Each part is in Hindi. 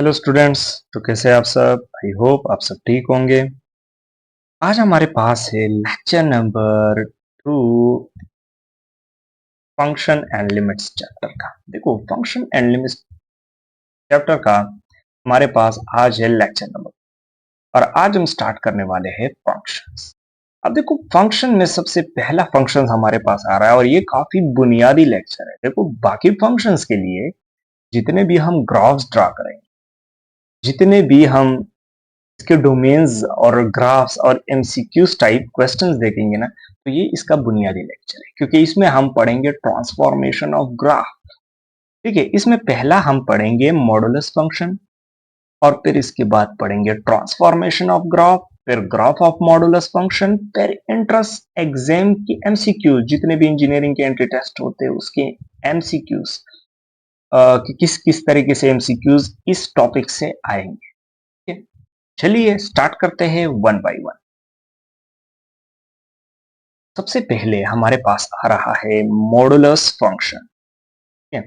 Hello students. तो कैसे हैं आप सब? आई होप आप सब ठीक होंगे। आज हमारे पास है lecture number 2, function and limits chapter का। देखो, फंक्शन एंड लिमिट्स चैप्टर का हमारे पास आज है लेक्चर नंबर, और आज हम स्टार्ट करने वाले हैं फंक्शंस। अब देखो, फंक्शन में सबसे पहला फंक्शन हमारे पास आ रहा है, और ये काफी बुनियादी लेक्चर है। देखो, बाकी फंक्शंस के लिए जितने भी हम ग्राफ्स ड्रा करेंगे, जितने भी हम इसके डोमेन्स और ग्राफ्स और एमसीक्यूज टाइप क्वेश्चंस देखेंगे ना, तो ये इसका बुनियादी लेक्चर है, क्योंकि इसमें हम पढ़ेंगे ट्रांसफॉर्मेशन ऑफ ग्राफ। ठीक है, इसमें पहला हम पढ़ेंगे मॉडुलस फंक्शन, और फिर इसके बाद पढ़ेंगे ट्रांसफॉर्मेशन ऑफ ग्राफ, फिर ग्राफ ऑफ मॉडुलस फंक्शन, फिर एंट्रेंस एग्जाम की एमसीक्यूज, जितने भी इंजीनियरिंग के एंट्री टेस्ट होते हैं उसके एमसीक्यूज, कि किस किस तरीके से एमसीक्यूज इस टॉपिक से आएंगे। ठीक है, चलिए स्टार्ट करते हैं वन बाय वन। सबसे पहले हमारे पास आ रहा है मॉडुलस फंक्शन। ठीक है,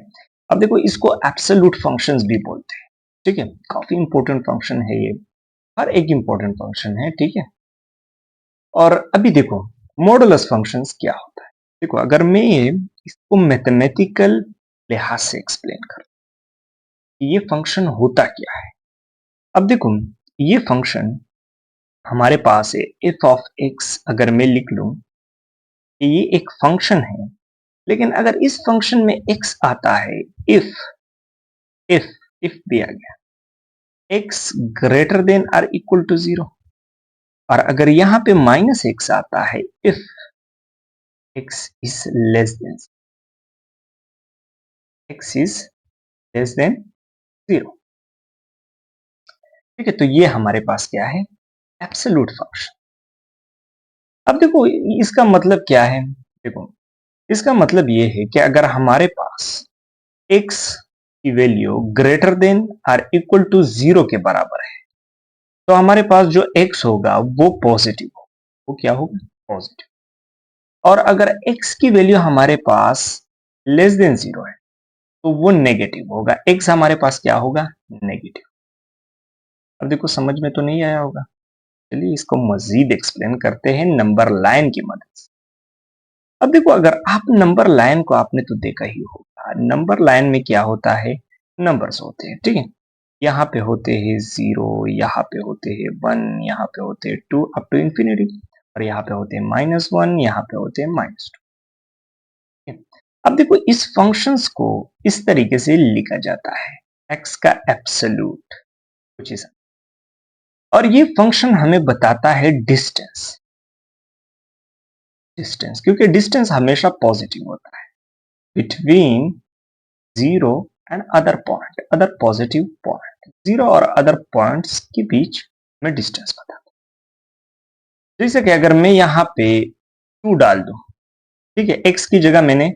अब देखो, इसको एब्सोल्यूट फंक्शंस भी बोलते हैं। ठीक है, काफी इंपॉर्टेंट फंक्शन है ये, हर एक इंपॉर्टेंट फंक्शन है। ठीक है, और अभी देखो, मॉडुलस फंक्शंस क्या होता है। देखो, अगर मैं इसको मैथमेटिकल लिहाज से एक्सप्लेन करूं कि ये फंक्शन होता क्या है। अब देखो, ये फंक्शन हमारे पास है एफ ऑफ एक्स। अगर मैं लिख लूं कि ये एक फंक्शन है, लेकिन अगर इस फंक्शन में x आता है, इफ इफ इफ दिया गया x greater than or equal to 0, और अगर यहां पे माइनस x आता है, if x is less than zero. ठीक है, तो ये हमारे पास क्या है, एब्सोल्यूट फंक्शन। अब देखो, इसका मतलब क्या है। देखो, इसका मतलब ये है कि अगर हमारे पास x की value greater than or equal to 0 के बराबर है, तो हमारे पास जो x होगा वो पॉजिटिव होगा। वो क्या होगा, पॉजिटिव। और अगर x की वैल्यू हमारे पास लेस देन 0 है, तो वो नेगेटिव होगा। x हमारे पास क्या होगा, नेगेटिव। अब देखो, समझ में तो नहीं आया होगा। चलिए इसको मजीद एक्सप्लेन करते हैं नंबर लाइन की मदद से। अब देखो, अगर आप नंबर लाइन को आपने तो देखा ही होगा, नंबर लाइन में क्या होता है, नंबर्स होते हैं। ठीक है, यहाँ पे होते हैं 0, यहाँ पे होते हैं 1, यहाँ पे होते हैं 2 अप टू इंफिनिटी, और यहाँ पे होते हैं -1, यहाँ पे होते हैं -2। अब देखो, इस फंक्शंस को इस तरीके से लिखा जाता है, x का एब्सोल्यूट कुछ इस, और ये फंक्शन हमें बताता है डिस्टेंस। डिस्टेंस, क्योंकि डिस्टेंस हमेशा पॉजिटिव होता है between 0 and other point, other positive point. 0 और अदर पॉइंट्स के बीच में डिस्टेंस बताता है। जैसे कि अगर मैं यहाँ पे 2 डाल दूं, ठीक है, x की जगह मैंने,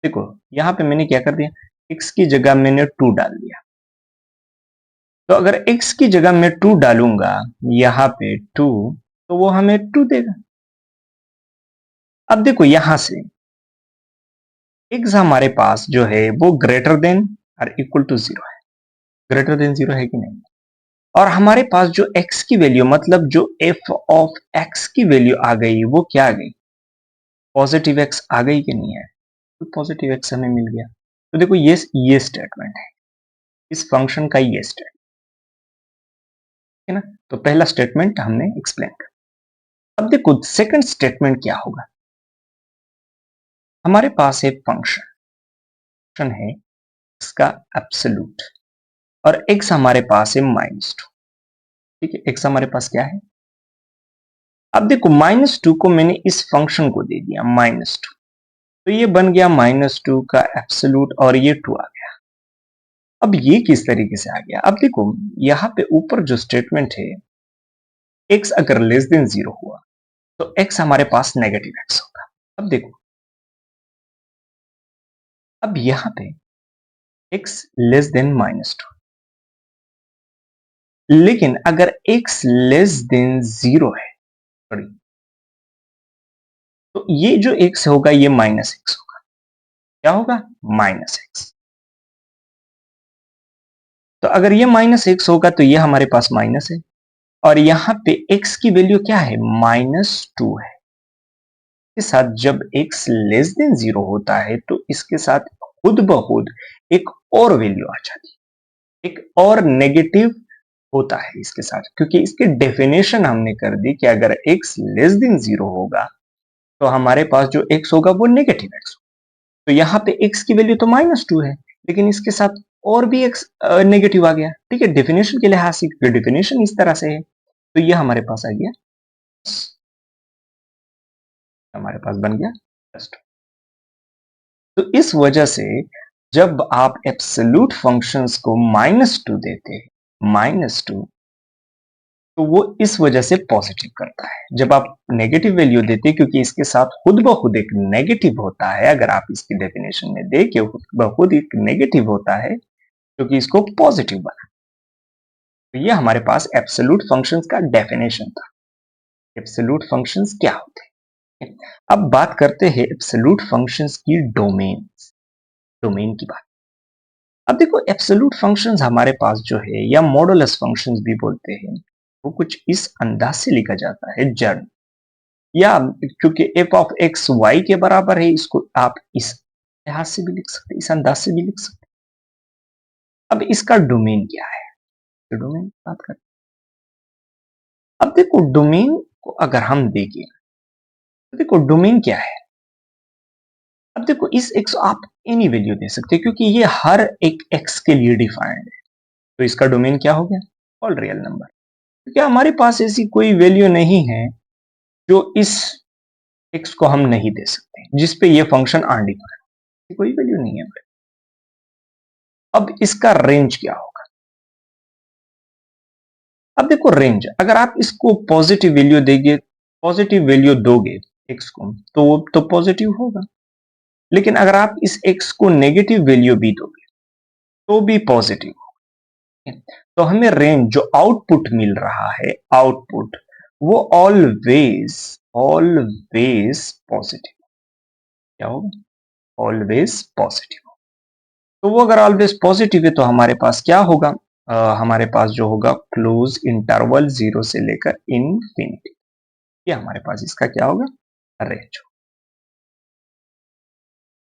देखो यहाँ पे मैंने क्या कर दिया, x की जगह मैंने 2 डाल दिया। तो अगर x की जगह मैं 2 डालूंगा यहाँ पे 2, तो वो हमें 2 देगा। अब देखो, यहां से x हमारे पास जो है वो ग्रेटर देन और इक्वल टू 0 है। ग्रेटर देन 0 है कि नहीं, और हमारे पास जो x की वैल्यू, मतलब जो f ऑफ x की वैल्यू आ गई, वो क्या आ गई, पॉजिटिव x आ गई कि नहीं है। तो पॉजिटिव x हमें मिल गया। तो देखो, ये स्टेटमेंट है, इस फंक्शन का ये स्टेटमेंट है ना। तो पहला स्टेटमेंट हमने एक्सप्लेन कर। अब देखो, सेकंड स्टेटमेंट क्या होगा। हमारे पास एक फंक्शन है, इसका एब्सोल्यूट, और x हमारे पास है -2। ठीक है, x हमारे पास क्या है। अब देखो, -2 को मैंने इस फंक्शन को दे दिया -2, तो ये बन गया -2 का एब्सोल्यूट, और ये 2 आ गया। अब ये किस तरीके से आ गया। अब देखो, यहाँ पे ऊपर जो स्टेटमेंट है, x अगर लेस देन 0 हुआ, तो x हमारे पास नेगेटिव x होगा। अब देखो, अब यहाँ पे x लेस देन -2, लेकिन अगर x लेस देन 0 है, सॉरी, तो ये जो x होगा ये -x होगा। क्या होगा, -x। तो अगर ये -x होगा तो ये हमारे पास माइनस है, और यहाँ पे x की वैल्यू क्या है, -2 है। के साथ जब x लेस देन 0 होता है तो इसके साथ खुद ब खुद एक और वैल्यू आ जाती है, एक और नेगेटिव होता है इसके साथ, क्योंकि इसकी डेफिनेशन हमने कर दी कि अगर x लेस देन 0 होगा तो हमारे पास जो x होगा वो नेगेटिव x। तो यहाँ पे x की वैल्यू तो -2 है, लेकिन इसके साथ और भी x नेगेटिव आ गया, ठीक है, डेफिनेशन के लिहाज से डेफिनेशन इस तरह से है। तो ये हमारे पास आ गया, हमारे पास बन गया +2। तो इस वजह से जब आप एब्सोल्यूट फंक्शंस को -2 देते हैं, -2, तो वो इस वजह से पॉजिटिव करता है। जब आप नेगेटिव वैल्यू देते हैं, क्योंकि इसके साथ खुद ब खुद एक नेगेटिव होता है, अगर आप इसकी डेफिनेशन में देखिए खुद ब खुद एक नेगेटिव होता है, क्योंकि इसको पॉजिटिव बना। तो ये हमारे पास एब्सोल्यूट फंक्शंस का डेफिनेशन था। एब्सोल्यूट फंक्शंस क्या होते हैं? अब बात करते हैं एब्सोल्यूट फंक्शंस की डोमेन की बात। अब देखो, एब्सोल्यूट फंक्शंस हमारे पास जो है, या मॉडुलस फंक्शंस भी बोलते हैं, वो कुछ इस अंदाज से लिखा जाता है, जड़, या क्योंकि f ऑफ x y के बराबर है, इसको आप इस लिहाज से भी लिख सकते हैं, इस अंदाज से भी लिख सकते हैं। अब इसका डोमेन क्या है, तो डोमेन की बात करते हैं। अब देखो, डोमेन को अगर हम देखें तो देखो डोमेन क्या है। अब देखो, इस x आप एनी वैल्यू दे सकते हैं, क्योंकि ये हर एक x के लिए डिफाइंड है। तो इसका डोमेन क्या हो गया, ऑल रियल नंबर। क्योंकि हमारे पास ऐसी कोई वैल्यू नहीं है जो इस x को हम नहीं दे सकते, जिसपे ये फंक्शन अनडिफाइंड, कोई वैल्यू नहीं है। अब इसका रेंज क्या होगा। अब देखो, रेंज अगर आप इसको पॉजिटिव वैल्यू देंगे, पॉजिटिव वैल्यू दोगे x को, तो वो तो पॉजिटिव होगा। लेकिन अगर आप इस x को नेगेटिव वैल्यू भी दोगे तो भी पॉजिटिव होगा। तो हमें रेंज जो आउटपुट मिल रहा है, आउटपुट वो ऑलवेज ऑलवेज पॉजिटिव, क्या होगा, ऑलवेज पॉजिटिव। तो वो अगर ऑलवेज पॉजिटिव है तो हमारे पास क्या होगा, हमारे पास जो होगा क्लोज इंटरवल 0 से लेकर इनफिनिटी, ये हमारे पास इसका क्या होगा, रेंज हो,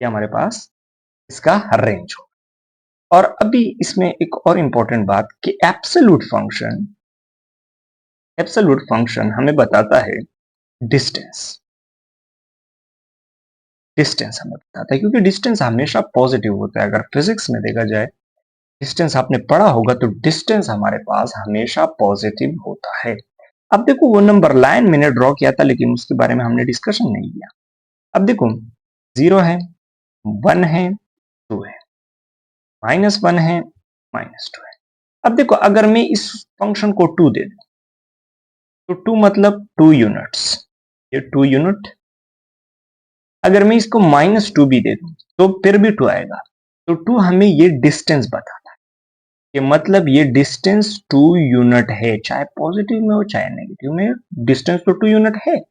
ये हमारे पास इसका रेंज हो। और अभी इसमें एक और इंपॉर्टेंट बात कि एब्सोल्यूट फंक्शन हमें बताता है डिस्टेंस, डिस्टेंस हमें बताता है, क्योंकि डिस्टेंस हमेशा पॉजिटिव होता है। अगर फिजिक्स में देखा जाए, डिस्टेंस आपने पढ़ा होगा, तो डिस्टेंस हमारे पास हमेशा पॉजिटिव होता है। अब देखो, वो नंबर लाइन मैंने ड्रॉ किया था, लेकिन उसके बारे में हमने डिस्कशन नहीं किया। अब देखो, 0 है, 1 है, 2 है, -1 है, -2 है। अब देखो, अगर मैं इस फंक्शन को 2 दे दूं, तो 2 मतलब 2 यूनिट्स, ये 2 यूनिट। अगर मैं इसको -2 भी दे दूं तो फिर भी 2 आएगा। तो 2 हमें ये डिस्टेंस बताता है, कि मतलब ये डिस्टेंस 2 यूनिट है, चाहे पॉजिटिव में हो चाहे नेगेटिव में, डिस्टेंस तो 2 यूनिट है।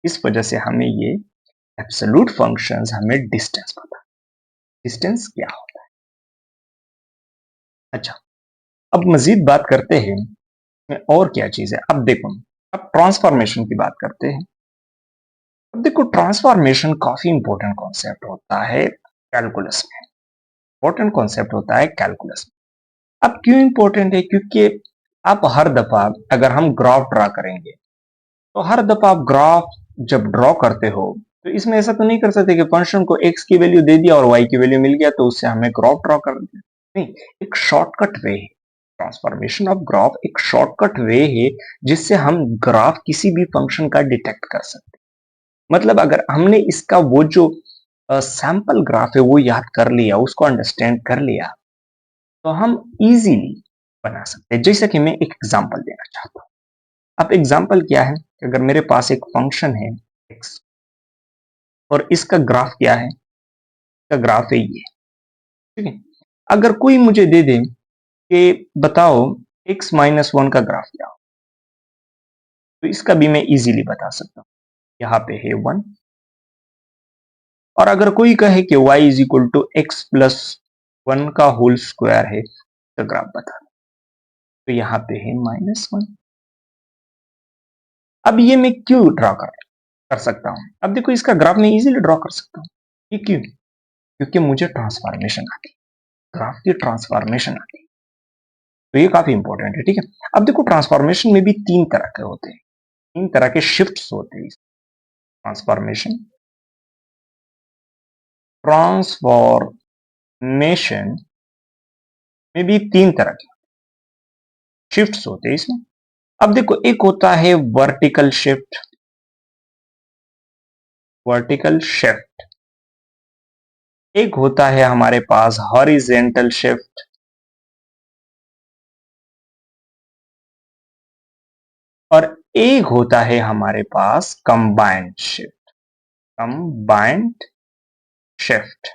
इस वजह से हमें ये एब्सोल्यूट फंक्शंस हमें डिस्टेंस बताता है, डिस्टेंस क्या होता है। अच्छा, अब मजीद बात करते हैं और क्या चीज है। अब देखो, अब ट्रांसफॉर्मेशन की बात करते हैं। अब देखो, ट्रांसफॉर्मेशन काफी इंपॉर्टेंट कॉन्सेप्ट होता है कैलकुलस में, इंपॉर्टेंट कॉन्सेप्ट होता है कैलकुलस में। अब क्यों इंपॉर्टेंट है, क्योंकि आप हर दफा अगर हम ग्राफ ड्रा करेंगे, तो हर दफा आप ग्राफ जब ड्रॉ करते हो, तो इसमें ऐसा तो नहीं कर सकते कि फंक्शन को x की वैल्यू दे दिया और y की वैल्यू मिल गया तो उससे हमें ग्राफ ड्रॉ कर दिया। नहीं, एक शॉर्टकट वे है, ट्रांसफॉर्मेशन ऑफ ग्राफ एक शॉर्टकट वे है, जिससे हम ग्राफ किसी भी फंक्शन का डिटेक्ट कर सकते हैं। मतलब अगर हमने इसका वो जो सैंपल ग्राफ है वो याद कर लिया, उसको अंडरस्टैंड कर लिया, तो हम इजीली बना सकते हैं। जैसे कि मैं एक एग्जांपल देना चाहता हूं। अब एग्जांपल क्या है कि अगर मेरे पास एक फंक्शन है x, और इसका ग्राफ क्या है, इसका ग्राफ है ये, ठीक है। अगर कोई मुझे दे दे कि बताओ x-1 का ग्राफ क्या हो, तो इसका भी मैं इजीली बता सकता हूं। यहाँ पे है 1, और अगर कोई कहे कि y is equal to x plus 1 का होल स्क्वायर है, तो ग्राफ बता, तो यहाँ पे है -1। अब ये मैं क्यों ड्रॉ कर सकता हूँ? अब देखो इसका ग्राफ मैं इजीली ड्रॉ कर सकता हूँ। ये क्यों? क्योंकि मुझे ट्रांसफॉर्मेशन आती है, ग्राफ की ट्रांसफॉर्मेशन आती है। तो ये काफी इंपॉर्टेंट है, ठीक है। अब देखो ट्रांसफॉर्मेशन में भी तीन तरह के होते हैं, तीन तरह के शिफ्ट्स होते हैं। ट्रांसफॉर्मेशन ट्रांसफॉर्मेशन में भी तीन तरह के शिफ्ट्स होते हैं इसमें। अब देखो एक होता है वर्टिकल शिफ्ट, वर्टिकल शिफ्ट। एक होता है हमारे पास हॉरिजेंटल शिफ्ट, और एक होता है हमारे पास combined shift, combined shift,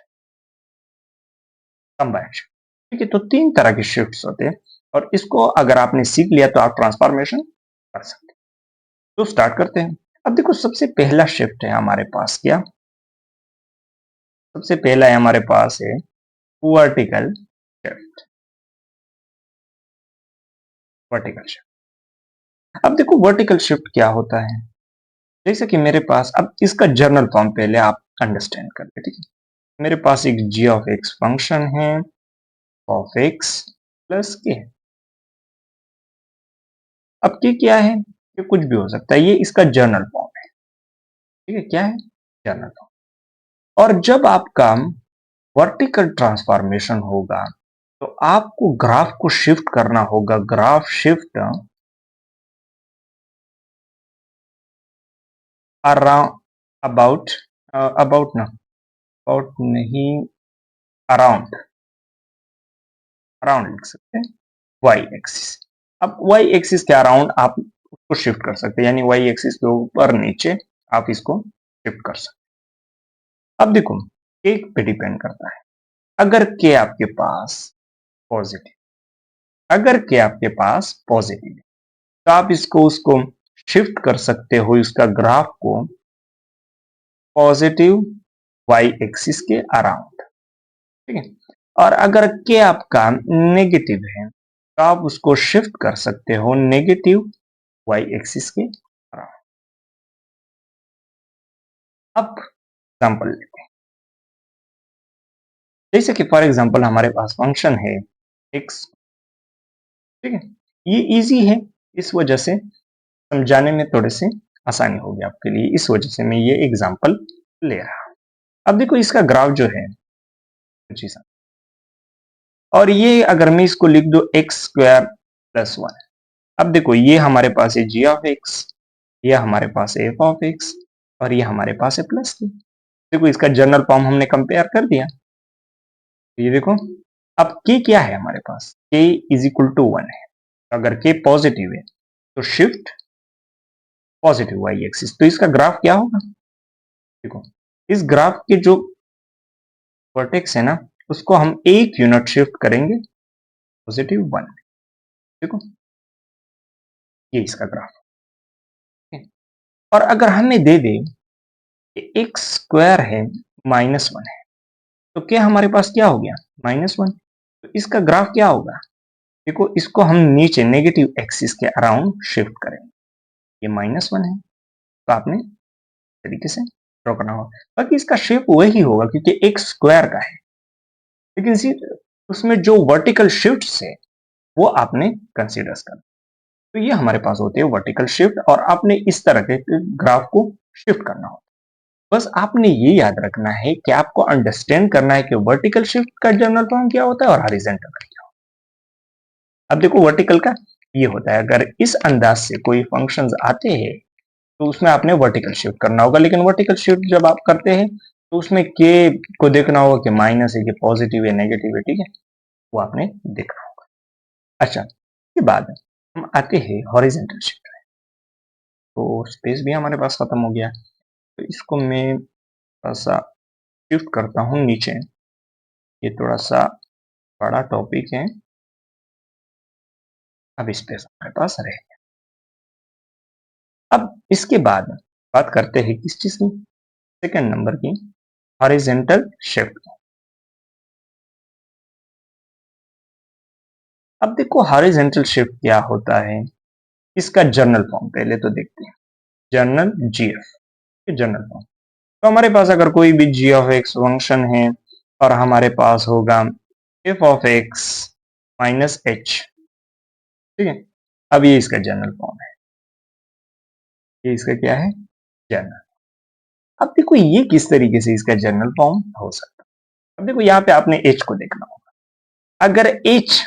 combined shift. ठीक है, तो तीन तरह के शिफ्ट्स होते हैं, और इसको अगर आपने सीख लिया तो आप ट्रांसफॉर्मेशन कर सकते हैं। तो स्टार्ट करते हैं। अब देखो सबसे पहला शिफ्ट है हमारे पास क्या, सबसे पहला है हमारे पास है वर्टिकल शिफ्ट, वर्टिकल शिफ्ट। अब देखो वर्टिकल शिफ्ट क्या होता है, जैसे कि मेरे पास, अब इसका जर्नल फॉर्म पहले आप अंडरस्टैंड कर ले, ठीक है। मेरे पास एक जी ऑफ एक्स फंक्शन है, ऑफ एक्स प्लस के। अब के क्या है, ये कुछ भी हो सकता है, ये इसका जर्नल फॉर्म है, ठीक है। क्या है, जर्नल फॉर्म। और जब आपका वर्टिकल ट्रांसफॉर्मेशन होगा तो आपको ग्राफ को शिफ्ट करना होगा, graph shift around, about, about ना, अबाउट नहीं, अराउंड, अराउंड लिख सकते हैं, वाई एक्सिस। अब वाई एक्सिस के अराउंड आप उसको शिफ्ट कर सकते हैं, यानी वाई एक्सिस के ऊपर नीचे आप इसको शिफ्ट कर सकते हैं। अब देखो के पे डिपेंड करता है, अगर के आपके पास पॉजिटिव, अगर के आपके पास पॉजिटिव है तो आप इसको उसको शिफ्ट कर सकते हो, इसका ग्राफ को पॉजिटिव वाई एक्सिस के अराउंड, ठीक है। और अगर के आपका नेगेटिव है तो आप उसको शिफ्ट कर सकते हो नेगेटिव वाई एक्सिस के अराउंड। अब एग्जांपल लेते हैं, जैसे कि फॉर एग्जांपल हमारे पास फंक्शन है एक्स, ठीक है। ये इजी है, इस वजह से समझाने में थोड़े से आसानी होगी आपके लिए, इस वजह से मैं ये एग्जांपल ले रहा हूं। अब देखो इसका ग्राफ जो है कुछ ऐसा, और ये अगर मैं इसको लिख दो एक्स स्क्वायर प्लस 1। अब देखो ये हमारे पास है जी ऑफ एक्स, ये हमारे पास है एफ ऑफ एक्स, और ये हमारे पास है प्लस के। देखो इसका जनरल फॉर्म हमने कंपेयर कर दिया, तो ये देखो। अब के क्या है हमारे पास, के इज इक्वल टू 1 है, अगर के पॉजिटिव है तो शिफ्ट पॉजिटिव वाई एक्सिस, तो इसका ग्राफ क्या होगा, देखो इस ग्राफ के जो वर्टेक्स है ना, उसको हम एक यूनिट शिफ्ट करेंगे पॉजिटिव 1, देखो ये इसका ग्राफ है। और अगर हमें दे दे कि एक्स स्क्वायर है -1 है, तो क्या हमारे पास क्या हो गया, -1। तो इसका ग्राफ क्या होगा, देखो इसको हम नीचे नेगेटिव एक्सिस के अराउंड शिफ्ट करेंगे, ये -1 है, तो आपने तरीके से ड्रॉ करना होगा। बाकी इसका शेप वही होगा क्योंकि एक्स स्क्वायर का है, लेकिन उसमें जो वर्टिकल शिफ्ट है वो आपने कंसिडर करना। तो ये हमारे पास होते हैं वर्टिकल शिफ्ट, और आपने इस तरह के ग्राफ को शिफ्ट करना होगा। बस आपने ये याद रखना है कि आपको अंडरस्टैंड करना है कि वर्टिकल शिफ्ट का जनरल फॉर्म क्या होता है और हॉरिजॉन्टल का क्या होता है। अब देखो वर्टिकल का ये होता है, अगर इस अंदाज से कोई फंक्शंस आते हैं तो उसमें आपने वर्टिकल शिफ्ट करना होगा, लेकिन वर्टिकल शिफ्ट जब आप करते हैं तो उसमें के को देखना होगा कि माइनस है कि पॉजिटिव है नेगेटिव है, ठीक है, वो आपने देखना होगा। अच्छा, इसके बाद हम आते हैं हॉरिजॉन्टल शिफ्ट में। तो स्पेस भी हमारे पास खत्म हो गया, तो इसको मैं थोड़ा सा शिफ्ट करता हूँ नीचे, ये थोड़ा सा बड़ा टॉपिक है, अब स्पेस हमारे पास रहे। अब इसके बाद बात करते हैं किस चीज की, सेकंड नंबर की, हॉरिजॉन्टल शिफ्ट। अब देखो हॉरिजॉन्टल शिफ्ट क्या होता है, इसका जर्नल फॉर्म पहले तो देखते हैं। Journal GF, journal form. तो हमारे पास अगर कोई भी जी ऑफ एक्स फंक्शन है और हमारे पास होगा F of X minus H, ठीक है। अब ये इसका जर्नल फॉर्म है, ये इसका क्या है, जर्नल। अब देखो ये किस तरीके से इसका जर्नल फॉर्म हो सकता है। अब देखो यहाँ पे आपने एच को देखना होगा। अगर एच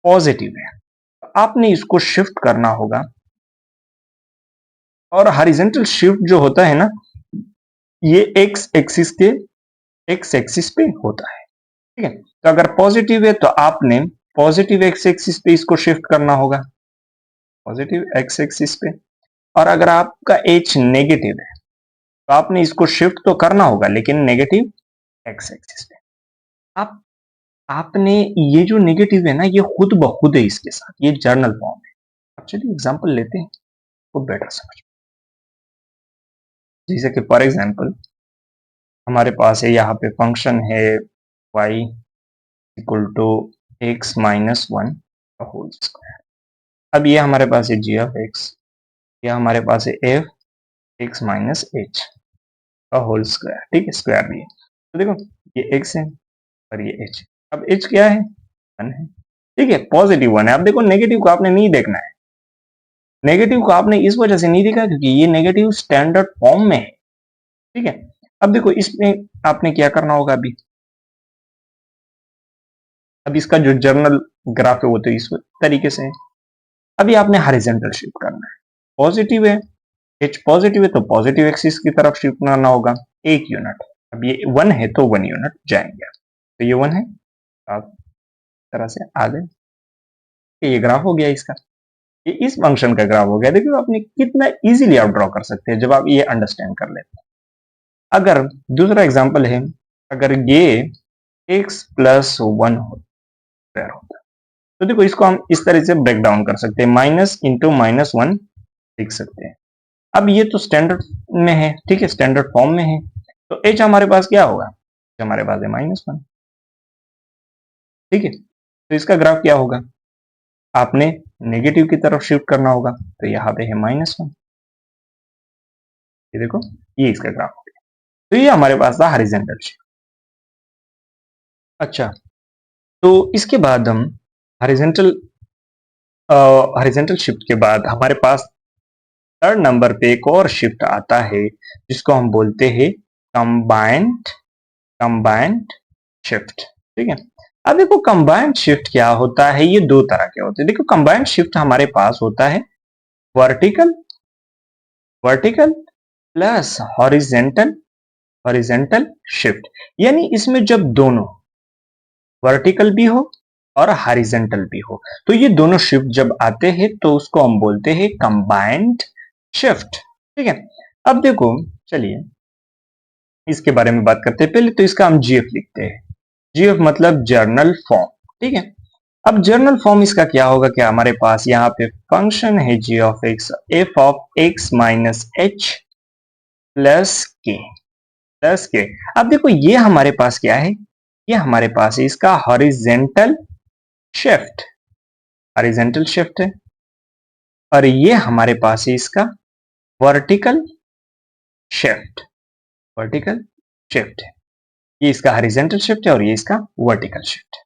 पॉजिटिव है तो आपने इसको शिफ्ट करना होगा, और हॉरिजॉन्टल शिफ्ट जो होता है ना, ये एक्स एक्सिस के एक्स एक्सिस पे होता है, ठीक है। तो अगर पॉजिटिव है तो आपने पॉजिटिव एक्स एक्सिस पे इसको शिफ्ट करना होगा, पॉजिटिव एक्स एक्सिस पे। और अगर आपका एच नेगेटिव है तो आपने इसको शिफ्ट तो करना होगा लेकिन नेगेटिव एक्स एक्सिस पे। आप आपने ये जो नेगेटिव है ना, ये खुद ब खुद है इसके साथ, ये जर्नल फॉर्म है। अब चलिए एग्जांपल लेते हैं वो बेटर समझ। जैसे कि फॉर एग्जांपल हमारे पास है, यहाँ पे फंक्शन है y equal to x minus one का होल स्क्वायर। अब ये हमारे पास है जी ऑफ एक्स, ये हमारे पास है एफ एक्स माइनस एच का होल स्क्वायर, ठीक है, स्क्वायर भी है। तो देखो ये एक्स है और ये एच। अब एच क्या है, वन है, ठीक है, पॉजिटिव वन है। अब देखो नेगेटिव को आपने नहीं देखना है, नेगेटिव को आपने इस वजह से नहीं देखा क्योंकि ये नेगेटिव स्टैंडर्ड फॉर्म में है, ठीक है। अब देखो इसमें आपने क्या करना होगा, अभी अब इसका जो जर्नल ग्राफ है वो तो इस तरीके से है। अभी आपने हॉरिजॉन्टल शिफ्ट करना है, पॉजिटिव है, एच पॉजिटिव है तो पॉजिटिव एक्सिस की तरफ शिफ्ट करना होगा एक यूनिट। अब ये वन है तो वन यूनिट जाएंगे, तो ये वन है, आप तरह से आ गए, ये ग्राफ हो गया इसका, ये इस फंक्शन का ग्राफ हो गया। देखिए आपने कितना इजीली आप ड्रॉ कर सकते हैं जब आप ये अंडरस्टैंड कर लेते हैं। अगर दूसरा एग्जांपल है, अगर ये x प्लस वन स्क्वायर होता है तो देखो इसको हम इस तरह से ब्रेक डाउन कर सकते हैं, माइनस इंटू माइनस वन लिख सकते हैं। अब ये तो स्टैंडर्ड में है, ठीक है, स्टैंडर्ड फॉर्म में है, तो h हमारे पास क्या होगा, हमारे पास है माइनस वन, ठीक है। तो इसका ग्राफ क्या होगा, आपने नेगेटिव की तरफ शिफ्ट करना होगा, तो यहाँ पे है माइनस वन, ये देखो ये इसका ग्राफ हो गया। तो ये हमारे पास था हॉरिजॉन्टल शिफ्ट। अच्छा, तो इसके बाद हम हॉरिजॉन्टल हॉरिजॉन्टल शिफ्ट के बाद हमारे पास थर्ड नंबर पे एक और शिफ्ट आता है जिसको हम बोलते हैं कंबाइंड कंबाइंड शिफ्ट, ठीक है। अब देखो कंबाइंड शिफ्ट क्या होता है, ये दो तरह के होते हैं। देखो कंबाइंड शिफ्ट हमारे पास होता है vertical vertical plus horizontal horizontal shift, यानी इसमें जब दोनों वर्टिकल भी हो और हॉरिजेंटल भी हो तो ये दोनों शिफ्ट जब आते हैं तो उसको हम बोलते हैं कंबाइंड शिफ्ट, ठीक है। अब देखो चलिए इसके बारे में बात करते हैं। पहले तो इसका हम जीएफ लिखते हैं, जीएफ मतलब जर्नल फॉर्म, ठीक है। अब जर्नल फॉर्म इसका क्या होगा, क्या हमारे पास यहाँ पे फंक्शन है G of X F of X minus H plus K plus K. अब देखो ये हमारे पास क्या है, ये हमारे पास है इसका हॉरिजेंटल शिफ्ट, हॉरिजेंटल शिफ्ट है, और ये हमारे पास है इसका वर्टिकल शिफ्ट, वर्टिकल शिफ्ट है। ये इसका हॉरिजेंटल शिफ्ट है और ये इसका वर्टिकल शिफ्ट है,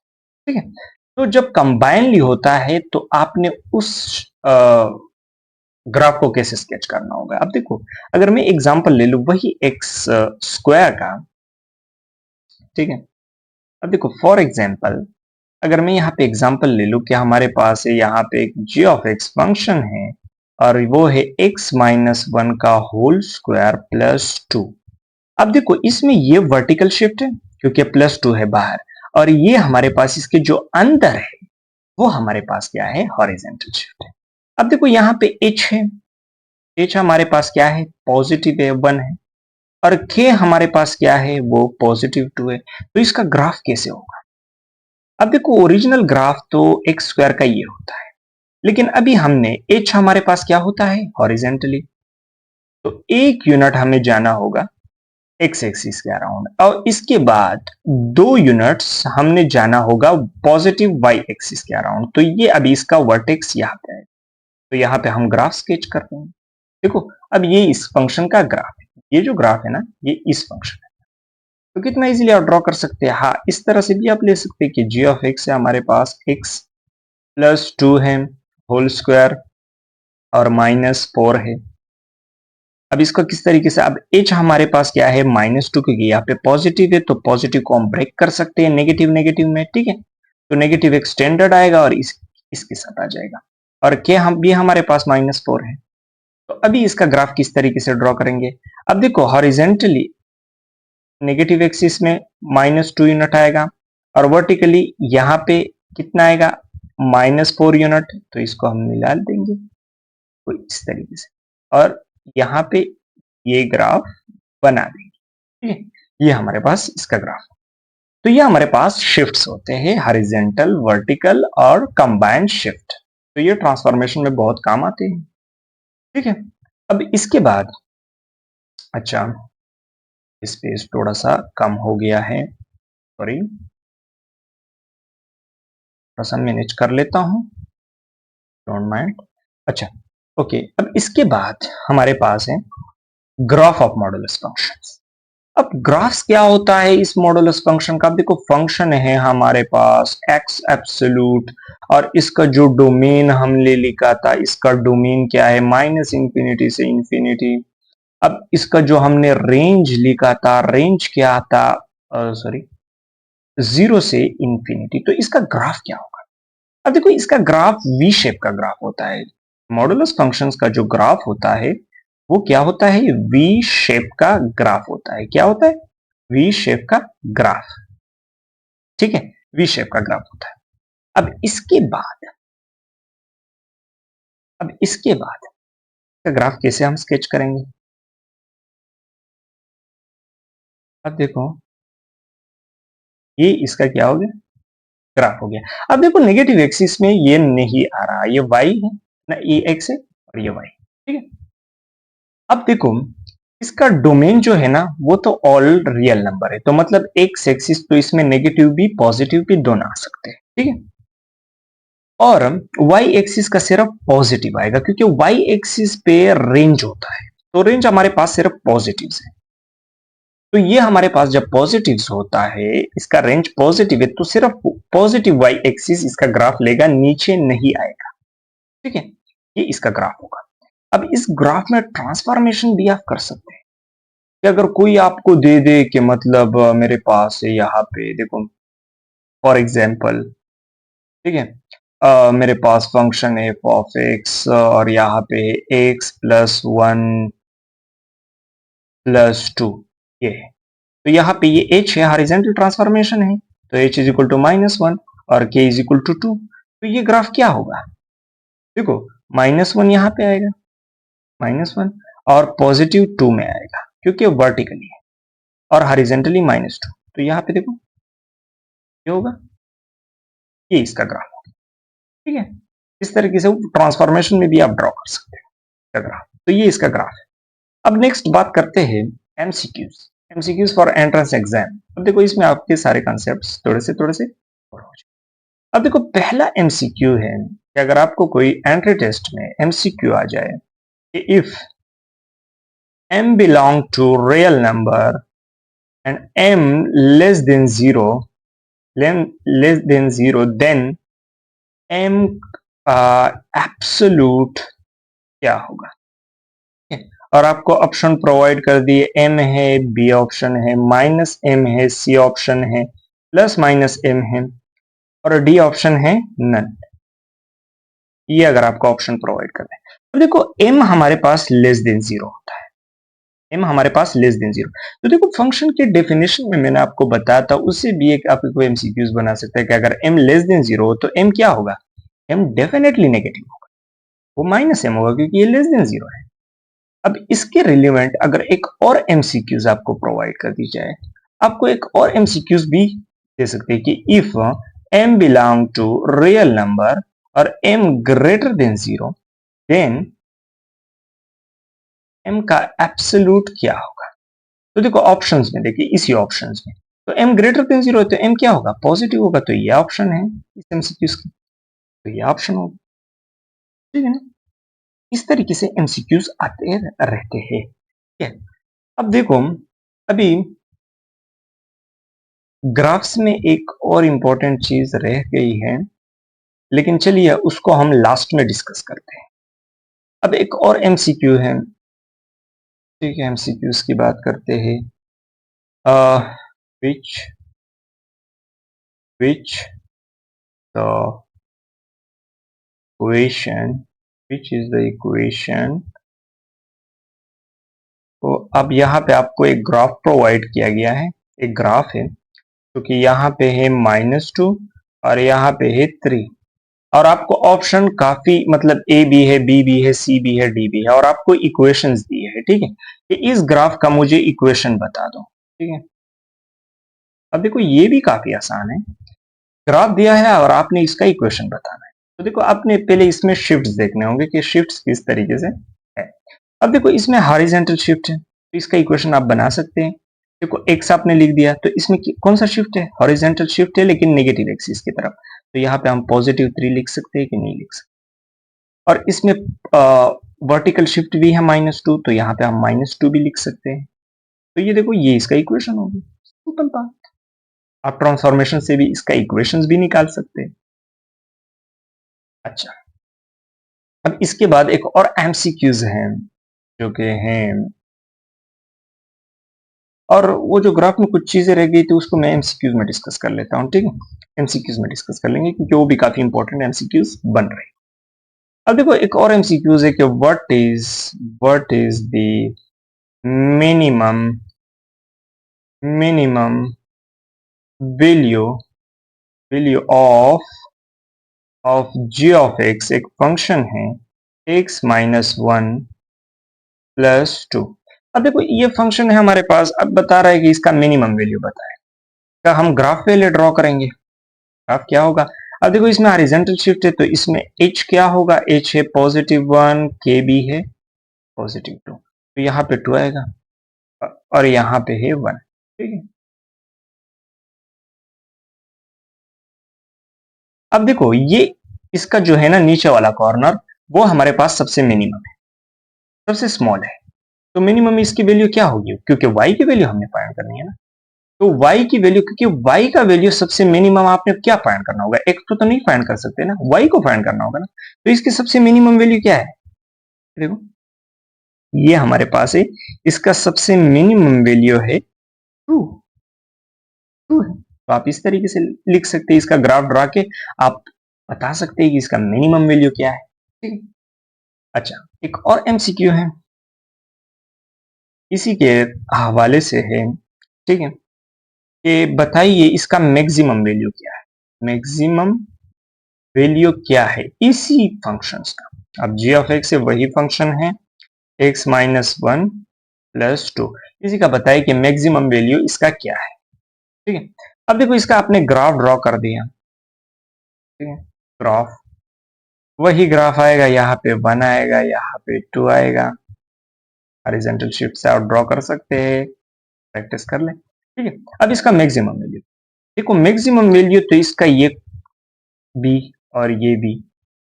ठीक है। तो जब कंबाइनली होता है तो आपने उस ग्राफ को कैसे स्केच करना होगा। अब देखो अगर मैं एग्जांपल ले लूं वही एक्स स्क्वायर का, ठीक है। अब देखो फॉर एग्जांपल अगर मैं यहाँ पे एग्जांपल ले लूं कि हमारे पास है यहाँ पे एक जी ऑफ एक्स फंक्शन है और वो है एक्स माइनस वन का होल स्क्वायर प्लस टू। अब देखो इसमें ये वर्टिकल शिफ्ट है क्योंकि प्लस टू है बाहर, और ये हमारे पास इसके जो अंदर है वो हमारे पास क्या है, हॉरिजेंटल शिफ्ट है। अब देखो यहाँ पे एच है, एच हमारे पास क्या है, पॉजिटिव है, वन है, और के हमारे पास क्या है, वो पॉजिटिव टू है। तो इसका ग्राफ कैसे होगा। अब देखो ओरिजिनल ग्राफ तो एक्स स्क्वायर का ये होता है, लेकिन अभी हमने एच हमारे पास क्या होता है, हॉरिजेंटली, तो एक यूनिट हमें जाना होगा एक्स एक्सिस के अराउंड, और इसके बाद 2 यूनिट्स हमने जाना होगा पॉजिटिव वाई एक्सिस के अराउंड। तो ये अभी इसका वर्टेक्स यहाँ पे है, तो यहाँ पे हम ग्राफ स्केच कर रहे हैं। देखो, अब ये इस फंक्शन का ग्राफ है, ये जो ग्राफ है ना, ये इस फंक्शन है। तो कितना इजीली आप ड्रॉ कर सकते हैं। हाँ, इस तरह से भी आप ले सकते हैं कि जी ऑफ एक्स है हमारे पास x प्लस 2 है होल स्क्वायर और -4 है। अब इसको किस तरीके से, अब h हमारे पास क्या है -2, क्योंकि यहाँ पे पॉजिटिव है तो पॉजिटिव को हम ब्रेक कर सकते हैं नेगेटिव नेगेटिव में, ठीक है। तो नेगेटिव एक स्टैंडर्ड आएगा और इसके साथ आ जाएगा, और k हम भी हमारे पास -4 है। तो अभी इसका ग्राफ किस तरीके से ड्रॉ करेंगे। अब देखो, हॉरिजेंटली नेगेटिव एक्सिस में -2 यूनिट आएगा, और वर्टिकली यहाँ पे कितना आएगा, -4 यूनिट। तो इसको हम मिला देंगे तो इस तरीके से, और यहाँ पे ये ग्राफ बना देंगे, ठीक है। ये हमारे पास इसका ग्राफ है। तो ये हमारे पास शिफ्ट्स होते हैं, हॉरिजॉन्टल, वर्टिकल और कंबाइंड शिफ्ट। तो ये ट्रांसफॉर्मेशन में बहुत काम आते हैं, ठीक है। अब इसके बाद, अच्छा, स्पेस थोड़ा सा कम हो गया है, सॉरी, थोड़ा सा मैनेज कर लेता हूं, डोंट माइंड। अच्छा, ओके। अब इसके बाद हमारे पास है ग्राफ ऑफ मॉडुलस फंक्शंस। अब ग्राफ्स क्या होता है इस मॉडुलस फंक्शन का। अब देखो, फंक्शन है हमारे पास एक्स एब्सोल्यूट, और इसका जो डोमेन हमने लिखा था, इसका डोमेन क्या है, -इंफिनिटी से इंफिनिटी। अब इसका जो हमने रेंज लिखा था, रेंज क्या था, सॉरी, 0 से इंफिनिटी। तो इसका ग्राफ क्या होगा। अब देखो, इसका ग्राफ वी शेप का ग्राफ होता है। मॉडुलस फंक्शंस का जो ग्राफ होता है वो क्या होता है, वी शेप का ग्राफ होता है। क्या होता है, वी शेप का ग्राफ, ठीक है, वी शेप का ग्राफ होता है। अब इसके बाद, अब इसके बाद इसका ग्राफ कैसे हम स्केच करेंगे। अब देखो, ये इसका क्या हो गया, ग्राफ हो गया। अब देखो, नेगेटिव एक्सिस में ये नहीं आ रहा, ये वाई है ना, ये एक्स है और ये वाई, ठीक है। अब देखो, इसका डोमेन जो है ना, वो तो ऑल रियल नंबर है, तो मतलब एक्स एक्सिस, तो इसमें नेगेटिव भी पॉजिटिव भी दोनों आ सकते हैं, ठीक है। और वाई एक्सिस का सिर्फ पॉजिटिव आएगा, क्योंकि वाई एक्सिस पे रेंज होता है, तो रेंज हमारे पास सिर्फ पॉजिटिव्स है। तो ये हमारे पास जब पॉजिटिव्स होता है, इसका रेंज पॉजिटिव है, तो सिर्फ पॉजिटिव वाई एक्सिस इसका ग्राफ लेगा, नीचे नहीं आएगा, ठीक है। ये इसका ग्राफ होगा। अब इस ग्राफ में ट्रांसफॉर्मेशन भी आप कर सकते हैं, कि अगर कोई आपको दे दे कि मतलब मेरे पास है यहाँ पे देखो, फॉर एग्जांपल, ठीक है, मेरे पास फंक्शन है एफ ऑफ एक्स, और यहाँ पे एक्स प्लस 1 प्लस 2, ये है। तो यहाँ पे ये h है, हॉरिजॉन्टल ट्रांसफॉर्मेशन है, तो h इज इक्वल टू -1 और k इज इक्वल टू 2। तो ये ग्राफ क्या होगा, देखो, -1 यहाँ पे आएगा, -1, और पॉजिटिव 2 में आएगा, क्योंकि वर्टिकली है, और हॉरिजॉन्टली -2। तो यहाँ पे देखो, ये होगा, ये इसका ग्राफ होगा, ठीक है। इस तरीके से ट्रांसफॉर्मेशन में भी आप ड्रॉ कर सकते हैं इसका ग्राफ। तो ये इसका ग्राफ है। अब नेक्स्ट बात करते हैं MCQs, MCQs for entrance exam. अब देखो, इसमें आपके सारे कॉन्सेप्ट्स थोड़े से और हो जाए। अब देखो, पहला एमसीक्यू है कि अगर आपको कोई एंट्री टेस्ट में एमसीक्यू आ जाए कि if m belong to real number and m less than 0, then m absolute क्या होगा, ठीक है? और आपको ऑप्शन प्रोवाइड कर दिए, m है, b ऑप्शन है, -m है, c ऑप्शन है, +-m है, और d ऑप्शन है नन। ये अगर आपको ऑप्शन प्रोवाइड कर दें, तो देखो, m हमारे पास लेस देन 0 होता है, m हमारे पास लेस देन 0। तो देखो, फंक्शन के डेफिनेशन में मैंने आपको बताया था, उससे भी एक आपको एमसीक्यूज बना सकता है कि अगर m लेस देन 0 हो तो m क्या होगा, m डेफिनेटली नेगेटिव होगा, वो -m होगा, क्योंकि ये लेस देन 0 है। अब इसके रिलेवेंट अगर एक और एमसीक्यूज आपको प्रोवाइड कर दी जाए, आपको एक और एमसीक्यूज भी दे सकते हैं कि if m belong to real number और m greater than 0, then m का एब्सोल्यूट क्या होगा। तो देखो ऑप्शंस में देखिए, इसी ऑप्शंस में तो m ग्रेटर देन 0 है तो m क्या होगा, पॉजिटिव होगा, तो ये ऑप्शन है इस एमसीक्यूज की, तो ये ऑप्शन होगा। ठीक है ना, इस तरीके से एमसीक्यूज आते रहते हैं। ठीक है, अब देखो, अभी ग्राफ्स में एक और इंपॉर्टेंट चीज रह गई है, लेकिन चलिए उसको हम लास्ट में डिस्कस करते हैं। अब एक और एमसीक्यू है। ठीक है, एमसीक्यूज की बात करते हैं। Which which the equation, which is the equation. तो अब यहाँ पे आपको एक ग्राफ प्रोवाइड किया गया है, एक ग्राफ है, क्योंकि यहाँ पे है -2 और यहाँ पे है 3, और आपको ऑप्शन काफी, मतलब ए भी है, बी भी है, सी भी है, डी भी है, और आपको इक्वेशंस दिए है। ठीक है, कि इस ग्राफ का मुझे इक्वेशन बता दो। ठीक है, अब देखो ये भी काफी आसान है, ग्राफ दिया है और आपने इसका इक्वेशन बताना है। तो देखो आपने पहले इसमें शिफ्ट्स देखने होंगे कि शिफ्ट्स किस तरीके से है। अब देखो इसमें हॉरिजॉन्टल शिफ्ट है, तो इसका इक्वेशन आप बना सकते हैं। देखो एक्स आपने लिख दिया, तो इसमें कौन सा शिफ्ट है, हॉरिजॉन्टल शिफ्ट है, लेकिन नेगेटिव एक्सिस की तरफ, तो यहाँ पे हम +3 लिख सकते हैं कि नहीं लिख सकते। और इसमें वर्टिकल शिफ्ट भी है -2, तो यहाँ पे हम -2 भी लिख सकते हैं। तो ये देखो ये इसका इक्वेशन होगी, सिंपल बात। आप ट्रांसफॉर्मेशन से भी इसका इक्वेशंस भी निकाल सकते हैं। अच्छा, अब इसके बाद एक और एमसीक्यूज हैं जो कि हैं, और वो जो ग्राफ में कुछ चीजें रह गई थी उसको मैं एमसीक्यूज में डिस्कस कर लेता हूँ। ठीक है, एमसीक्यूज में डिस्कस कर लेंगे क्योंकि वो भी काफी इंपॉर्टेंट एमसीक्यूज बन रहे हैं। अब देखो एक और एमसीक्यूज है कि what is the minimum minimum value value of g of x, एक फंक्शन है x -1 + 2। अब देखो ये फंक्शन है हमारे पास, अब बता रहा है कि इसका मिनिमम वैल्यू बताए। क्या हम ग्राफ पहले ड्रॉ करेंगे, ग्राफ क्या होगा। अब देखो इसमें हॉरिजॉन्टल शिफ्ट है, तो इसमें h क्या होगा, h है +1, k भी है +2, तो यहाँ पे 2 आएगा और यहाँ पे है 1। ठीक है, अब देखो ये इसका जो है ना नीचे वाला कॉर्नर, वो हमारे पास सबसे मिनिमम है, सबसे स्मॉल है, तो मिनिमम इसकी वैल्यू क्या होगी, क्योंकि y की वैल्यू हमने फाइंड करनी है ना। तो y की वैल्यू, क्योंकि y का वैल्यू सबसे मिनिमम आपने क्या फाइंड करना होगा, x तो नहीं फाइंड कर सकते ना, y को फाइंड करना होगा ना। तो इसकी सबसे मिनिमम वैल्यू क्या है, देखो ये हमारे पास है, इसका सबसे मिनिमम वैल्यू है 2, 2 है। तो आप इस तरीके से लिख सकते हैं, इसका ग्राफ ड्रा के आप बता सकते हैं कि इसका मिनिमम वैल्यू क्या है। ठीक है, अच्छा एक और एमसीक्यू है, इसी के हवाले से है। ठीक है, कि बताइए इसका मैक्सिमम वैल्यू क्या है, मैक्सिमम वैल्यू क्या है इसी फंक्शंस का। अब g ऑफ x से वही फंक्शन है x -1 + 2, इसी का बताइए कि मैक्सिमम वैल्यू इसका क्या है। ठीक है, अब देखो इसका आपने ग्राफ ड्रॉ कर दिया। ठीक है, ग्राफ वही ग्राफ आएगा, यहाँ पे 1 आएगा, यहाँ पे 2 आएगा। हॉरिजॉन्टल शिफ्ट से आप ड्रॉ कर सकते हैं, प्रैक्टिस कर लें। ठीक है, अब इसका मैक्सिमम वैल्यू देखो, मैक्सिमम वैल्यू तो इसका ये बी और ये बी,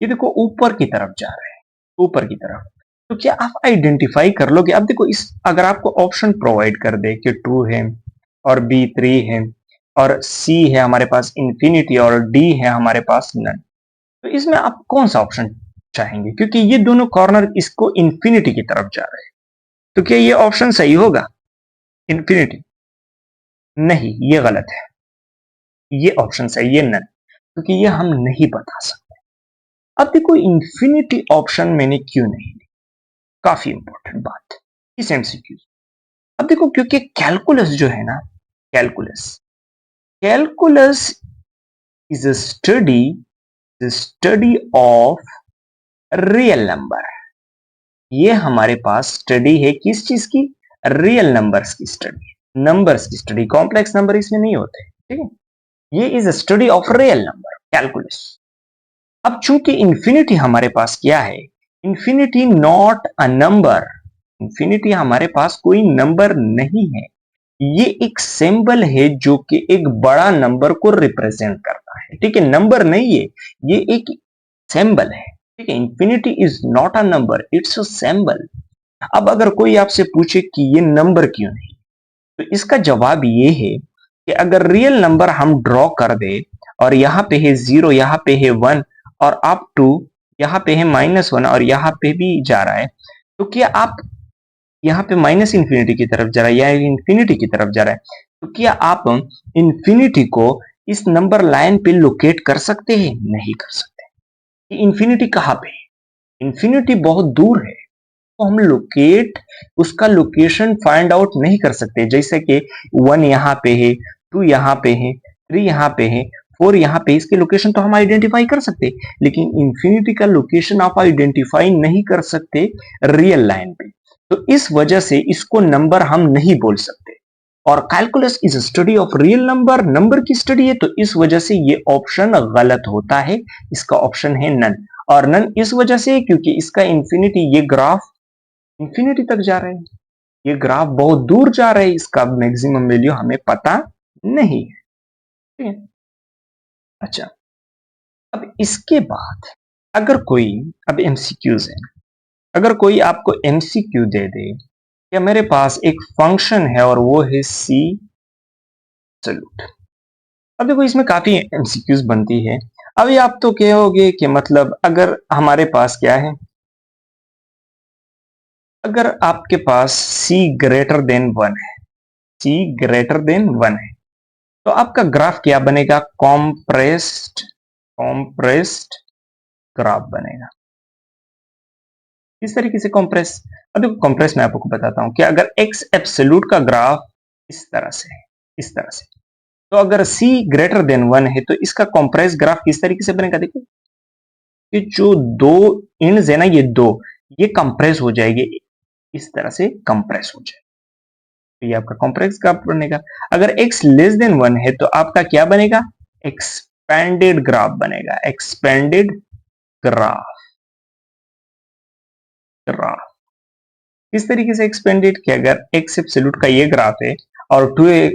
ये देखो ऊपर की तरफ जा रहे हैं, ऊपर की तरफ। तो क्या आप आइडेंटिफाई कर लोगे, अब देखो इस अगर आपको ऑप्शन प्रोवाइड कर दे कि 2 है और बी 3 है और सी है हमारे पास इंफिनिटी और डी है हमारे पास नन, तो इसमें आप कौन सा ऑप्शन चाहेंगे, क्योंकि ये दोनों कॉर्नर इसको इंफिनिटी की तरफ जा रहे हैं, तो क्या ये ऑप्शन सही होगा, इंफिनिटी? नहीं, ये गलत है, ये ऑप्शन सही है नन, क्योंकि ये हम नहीं बता सकते। अब देखो इंफिनिटी ऑप्शन मैंने क्यों नहीं ली, काफी इंपॉर्टेंट बात इस एमसीक्यू। अब देखो क्योंकि कैलकुलस जो है ना, calculus calculus is a study of real number. ये हमारे पास स्टडी है किस चीज की, रियल नंबर्स की स्टडी, नंबर्स की स्टडी, कॉम्प्लेक्स नंबर इसमें नहीं होते। ठीक है, ये is a study of real number, calculus. अब चूंकि इंफिनिटी हमारे पास क्या है, infinity not a number, infinity हमारे पास कोई नंबर नहीं है, ये एक सिंबल है जो कि एक बड़ा नंबर को रिप्रेजेंट करता है, ठीक है, नंबर नहीं है, ये एक सिंबल है, ठीक है। Infinity is not a number, it's a symbol. अब अगर कोई आपसे पूछे कि ये नंबर क्यों नहीं, तो इसका जवाब ये है कि अगर रियल नंबर हम ड्रॉ कर दे और यहाँ पे है 0, यहाँ पे है 1 और अप टू यहाँ पे है -1 और यहाँ पे भी जा रहा है, तो क्या आप यहाँ पे माइनस इंफिनिटी की तरफ जा रहा है या इंफिनिटी की तरफ जा रहा है, तो क्या आप इंफिनिटी को इस नंबर लाइन पे लोकेट कर सकते हैं? नहीं कर सकते। इंफिनिटी कहाँ पे है? इंफिनिटी बहुत दूर है, तो हम लोकेट उसका लोकेशन फाइंड आउट नहीं कर सकते। जैसे कि 1 यहाँ पे है, 2 यहाँ पे है, 3 यहाँ पे है, 4 यहाँ पे, इसके लोकेशन तो हम आइडेंटिफाई कर सकते, लेकिन इंफिनिटी का लोकेशन आप आइडेंटिफाई नहीं कर सकते रियल लाइन पे। तो इस वजह से इसको नंबर हम नहीं बोल सकते। और calculus is study of real number, number की स्टडी है, तो इस वजह से ये ऑप्शन गलत होता है। इसका ऑप्शन है नन। और नन इस वजह से क्योंकि इसका इंफिनिटी, ये ग्राफ इंफिनिटी तक जा रहे हैं, ये ग्राफ बहुत दूर जा रहे हैं, इसका मैक्सिमम वैल्यू हमें पता नहीं है, ठीक है। अच्छा, अब इसके बाद अगर कोई, अब एमसीक्यूज है, अगर कोई आपको एमसीक्यू दे दे कि मेरे पास एक फंक्शन है और वो है सी सल्यूट। अब देखो इसमें काफी एमसीक्यूज बनती है। अभी आप तो कहोगे कि मतलब अगर हमारे पास क्या है, अगर आपके पास c ग्रेटर देन 1 है, c ग्रेटर देन 1 है, तो आपका ग्राफ क्या बनेगा? कॉम्प्रेस्ड ग्राफ बनेगा। इस तरीके से कॉम्प्रेस, अब देखो कॉम्प्रेस मैं आपको बताता हूं कि अगर x एब्सोल्यूट का ग्राफ इस तरह से है, इस तरह से, तो अगर c ग्रेटर देन 1 है तो इसका कॉम्प्रेस ग्राफ किस तरीके से बनेगा? देखो कि जो दो इंड्स है ना, ये दो, ये कंप्रेस हो जाएगी, इस तरह से कंप्रेस हो जाएगी, तो ये आपका कॉम्प्रेस ग्राफ बनेगा। अगर x लेस देन 1 है तो आपका क्या बनेगा? एक्सपेंडेड ग्राफ बनेगा, एक्सपेंडेड ग्राफ। ग्राफ किस तरीके से एक्सपेंडेड, कि अगर x एब्सोल्यूट का ये ग्राफ है और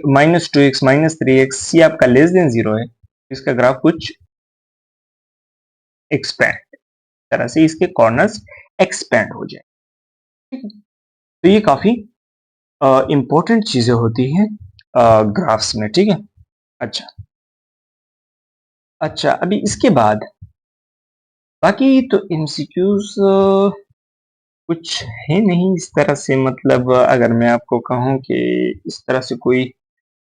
-2x -3x ये आपका लेस देन 0 है, इसका ग्राफ कुछ एक्सपेंड तरह से इसके कॉर्नर्स एक्सपेंड हो जाए, ठीक है। तो ये काफी इंपॉर्टेंट चीजें होती हैं ग्राफ्स में, ठीक है। अच्छा, अच्छा, अभी इसके बाद बाकी तो एमसीक्यूज कुछ है नहीं इस तरह से, मतलब अगर मैं आपको कहूं कि इस तरह से कोई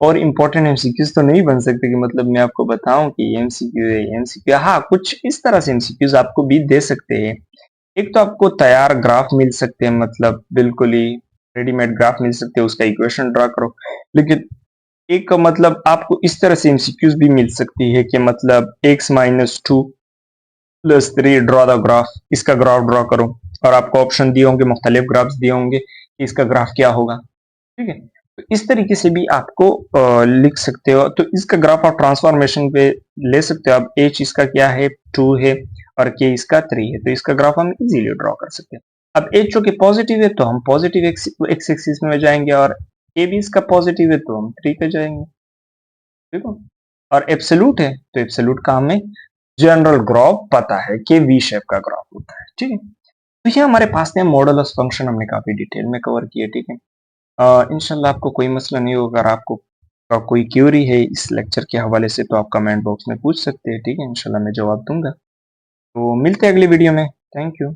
और इम्पोर्टेंट एमसीक्यूज तो नहीं बन सकते कि मतलब मैं आपको बताऊं कि एमसीक्यू है, एमसीक्यू। हाँ, कुछ इस तरह से एमसीक्यूज आपको भी दे सकते हैं। एक तो आपको तैयार ग्राफ मिल सकते हैं, मतलब बिल्कुल ही रेडीमेड ग्राफ मिल सकते हैं, उसका इक्वेशन ड्रा करो। लेकिन एक मतलब आपको इस तरह से एमसीक्यूज भी मिल सकती है कि मतलब x-2 + 3 ड्रॉ द ग्राफ, इसका ग्राफ ड्रॉ करो, और आपको ऑप्शन दिए होंगे, मुख्तलिफ ग्राफ्स दिए होंगे कि इसका ग्राफ क्या होगा, ठीक है। तो इस तरीके से भी आपको लिख सकते हो। तो इसका ग्राफ आप ट्रांसफॉर्मेशन पे ले सकते हो। अब h इसका क्या है? 2 है और k इसका 3 है, तो इसका ग्राफ हम इजीली ड्रॉ कर सकते हैं। अब h जो कि पॉजिटिव है तो हम पॉजिटिव एक्स एक्सिस में जाएंगे, और k भी इसका पॉजिटिव है तो हम 3 पे जाएंगे, ठीक है। और एब्सोल्यूट है तो एब्सोल्यूट का हमें जनरल ग्राफ पता है कि वी शेप का ग्राफ होता है, ठीक है। तो ये हमारे पास में मॉडुलस फंक्शन हमने काफी डिटेल में कवर किया, ठीक है। इंशाल्लाह आपको कोई मसला नहीं होगा। अगर आपको कोई क्यूरी है इस लेक्चर के हवाले से तो आप कमेंट बॉक्स में पूछ सकते हैं, ठीक है, इंशाल्लाह मैं जवाब दूंगा। तो मिलते हैं अगली वीडियो में। Thank you.